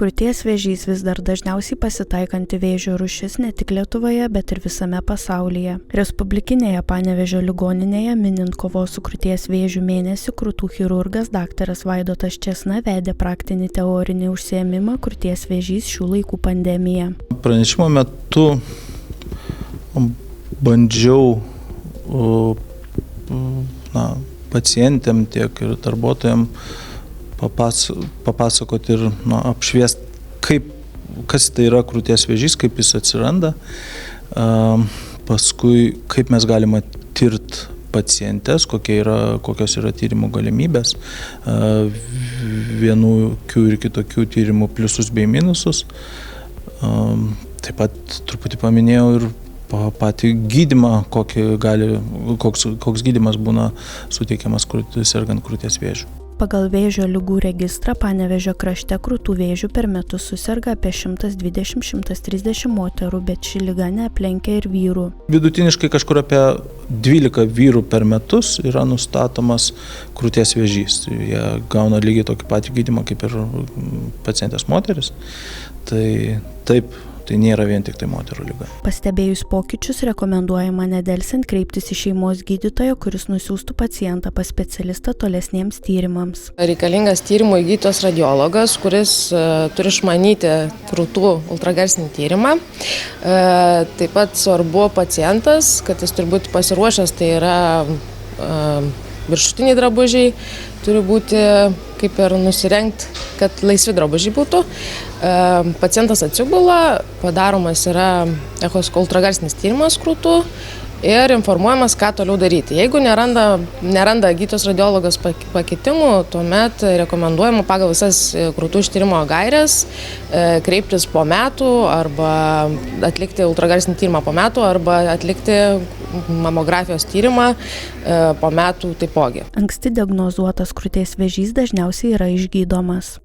Krūties vėžys vis dar dažniausiai pasitaikanti vėžio rūšis ne tik Lietuvoje, bet ir visame pasaulyje. Respublikinėje Panevėžio ligoninėje minint kovos su krūties vėžiu mėnesį krūtų chirurgas dr. Vaidotas Česna vedė praktinį teorinį užsiėmimą krūties vėžys šių laikų pandemija. Pranešimo metu bandžiau pacientėm tiek ir darbuotojam papasakoti ir apšviesti, kas tai yra krūties vėžys, kaip jis atsiranda, paskui kaip mes galime tirti pacientes, kokios yra tyrimų galimybės, vienokių ir kitokių tyrimų pliusus bei minusus. Taip pat truputį paminėjau ir patį gydymą, koks gydymas būna suteikiamas sergant krūties vėžiu. Pagal vėžio ligų registrą Panevėžio krašte krūtų vėžiu per metus suserga apie 120–130 moterų, bet ši liga neaplenkia ir vyrų. Vidutiniškai kažkur apie 12 vyrų per metus yra nustatomas krūties vėžys. Jie gauna lygiai tokį patį gydymą kaip ir pacientės moteris. Tai taip, tai nėra vien tik tai moterų liga. Pastebėjus pokyčius, rekomenduojama nedelsiant kreiptis į šeimos gydytoją, kuris nusiųstų pacientą pas specialistą tolesniems tyrimams. Reikalingas tyrimų gydytojas radiologas, kuris turi išmanyti krūtų ultragarsinį tyrimą. Taip pat svarbu pacientas, kad jis turi būti pasiruošęs, tai yra viršutiniai drabužiai, turi būti kaip ir nusirengti, kad laisvi drabužiai būtų. Pacientas atsigula, padaromas yra ultragarsinis tyrimas krūtų ir informuojamas, ką toliau daryti. Jeigu neranda gydytojas radiologas pakitimų, tuomet rekomenduojama pagal visas krūtų ištyrimo gaires kreiptis po metų arba atlikti ultragarsinį tyrimą po metų arba atlikti mamografijos tyrimą po metų taipogi. Anksti diagnozuotas krūties vėžys dažniausiai yra išgydomas.